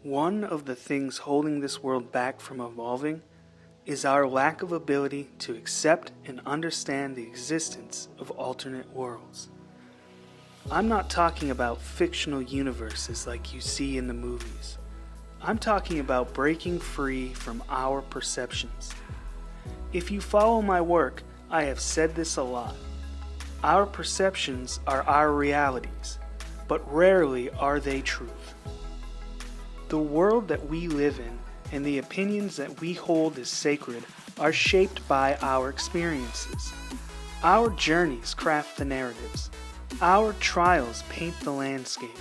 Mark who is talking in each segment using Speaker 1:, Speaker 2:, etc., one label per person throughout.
Speaker 1: One of the things holding this world back from evolving is our lack of ability to accept and understand the existence of alternate worlds. I'm not talking about fictional universes like you see in the movies. I'm talking about breaking free from our perceptions. If you follow my work, I have said this a lot. Our perceptions are our realities, but rarely are they truth. The world that we live in and the opinions that we hold as sacred are shaped by our experiences. Our journeys craft the narratives. Our trials paint the landscape.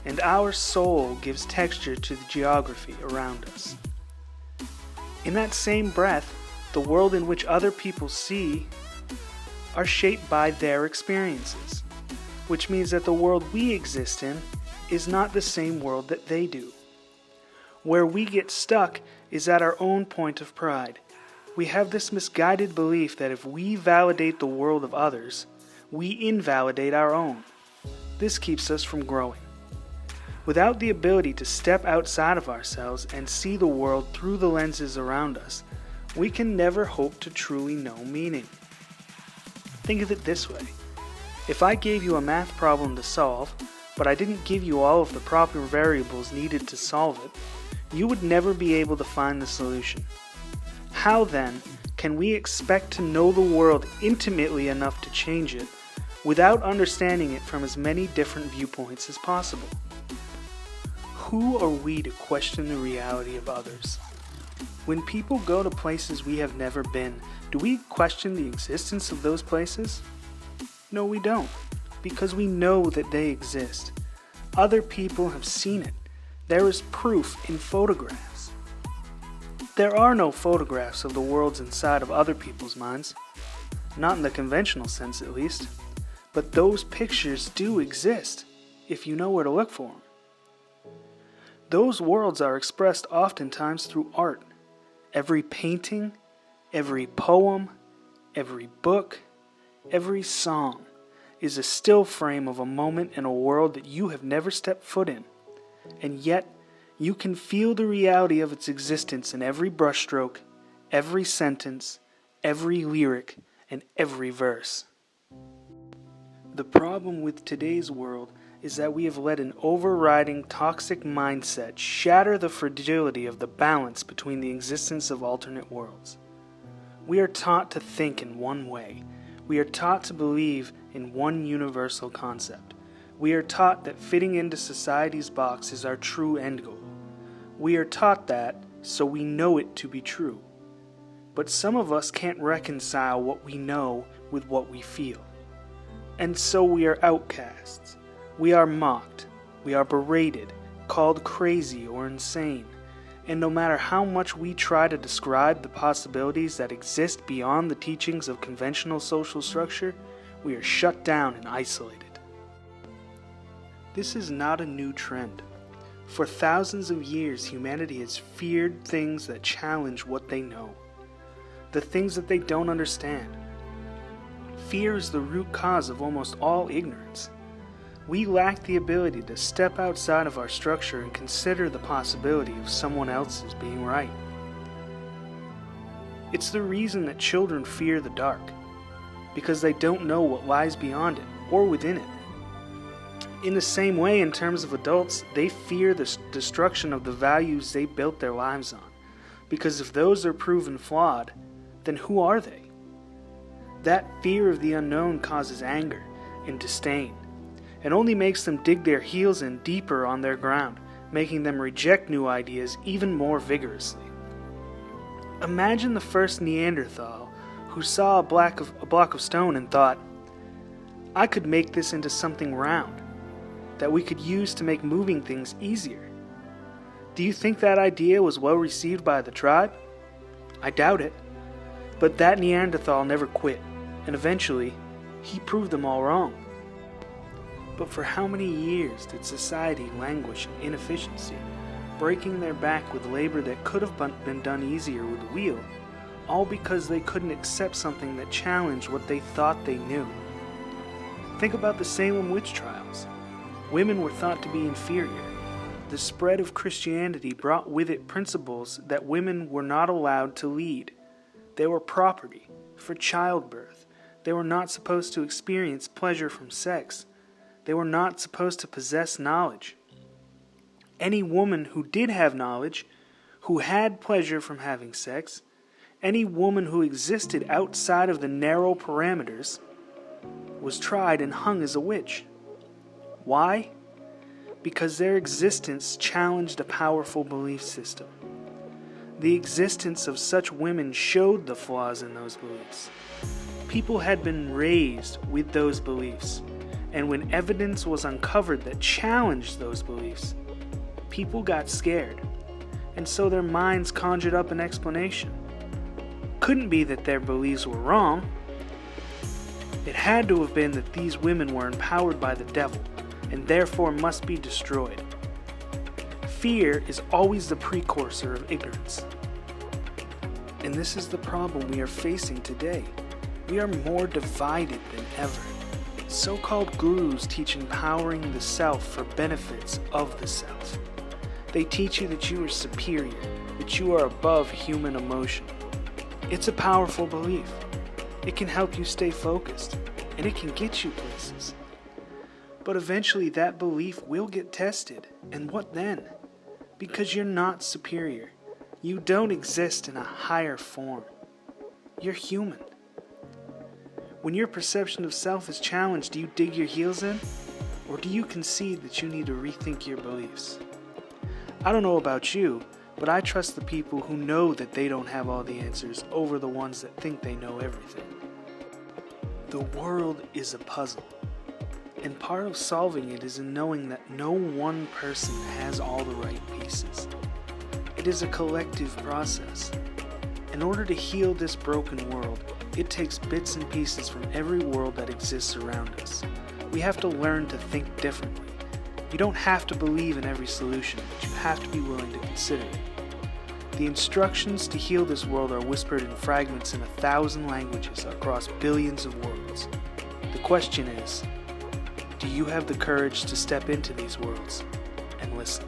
Speaker 1: And our soul gives texture to the geography around us. In that same breath, the world in which other people see are shaped by their experiences, which means that the world we exist in is not the same world that they do. Where we get stuck is at our own point of pride. We have this misguided belief that if we validate the world of others, we invalidate our own. This keeps us from growing. Without the ability to step outside of ourselves and see the world through the lenses around us, we can never hope to truly know meaning. Think of it this way. If I gave you a math problem to solve, but I didn't give you all of the proper variables needed to solve it, you would never be able to find the solution. How then can we expect to know the world intimately enough to change it without understanding it from as many different viewpoints as possible? Who are we to question the reality of others? When people go to places we have never been, do we question the existence of those places? No, we don't, because we know that they exist. Other people have seen it. There is proof in photographs. There are no photographs of the worlds inside of other people's minds. Not in the conventional sense, at least. But those pictures do exist, if you know where to look for them. Those worlds are expressed oftentimes through art. Every painting, every poem, every book, every song is a still frame of a moment in a world that you have never stepped foot in. And yet, you can feel the reality of its existence in every brushstroke, every sentence, every lyric, and every verse. The problem with today's world is that we have let an overriding toxic mindset shatter the fragility of the balance between the existence of alternate worlds. We are taught to think in one way. We are taught to believe in one universal concept. We are taught that fitting into society's box is our true end goal. We are taught that, so we know it to be true. But some of us can't reconcile what we know with what we feel. And so we are outcasts. We are mocked. We are berated, called crazy or insane. And no matter how much we try to describe the possibilities that exist beyond the teachings of conventional social structure, we are shut down and isolated. This is not a new trend. For thousands of years, humanity has feared things that challenge what they know, the things that they don't understand. Fear is the root cause of almost all ignorance. We lack the ability to step outside of our structure and consider the possibility of someone else's being right. It's the reason that children fear the dark, because they don't know what lies beyond it or within it. In the same way, in terms of adults, they fear the destruction of the values they built their lives on, because if those are proven flawed, then who are they? That fear of the unknown causes anger and disdain, and only makes them dig their heels in deeper on their ground, making them reject new ideas even more vigorously. Imagine the first Neanderthal who saw a block of stone and thought, I could make this into something round that we could use to make moving things easier. Do you think that idea was well received by the tribe? I doubt it. But that Neanderthal never quit, and eventually, he proved them all wrong. But for how many years did society languish in inefficiency, breaking their back with labor that could have been done easier with a wheel, all because they couldn't accept something that challenged what they thought they knew? Think about the Salem witch trials. Women were thought to be inferior. the spread of Christianity brought with it principles that women were not allowed to lead. They were property for childbirth. They were not supposed to experience pleasure from sex. They were not supposed to possess knowledge. Any woman who did have knowledge, who had pleasure from having sex, any woman who existed outside of the narrow parameters, was tried and hung as a witch. Why? Because their existence challenged a powerful belief system. The existence of such women showed the flaws in those beliefs. People had been raised with those beliefs, and when evidence was uncovered that challenged those beliefs, people got scared, and so their minds conjured up an explanation. Couldn't be that their beliefs were wrong. It had to have been that these women were empowered by the devil, and therefore must be destroyed. Fear is always the precursor of ignorance. And this is the problem we are facing today. We are more divided than ever. So-called gurus teach empowering the self for benefits of the self. They teach you that you are superior, that you are above human emotion. It's a powerful belief. It can help you stay focused, and it can get you places. But eventually that belief will get tested, and what then? Because you're not superior. You don't exist in a higher form. You're human. When your perception of self is challenged, do you dig your heels in? Or do you concede that you need to rethink your beliefs? I don't know about you, but I trust the people who know that they don't have all the answers over the ones that think they know everything. The world is a puzzle, and part of solving it is in knowing that no one person has all the right pieces. It is a collective process. In order to heal this broken world, it takes bits and pieces from every world that exists around us. We have to learn to think differently. You don't have to believe in every solution, but you have to be willing to consider it. The instructions to heal this world are whispered in fragments in 1,000 languages across billions of worlds. The question is, do you have the courage to step into these worlds and listen?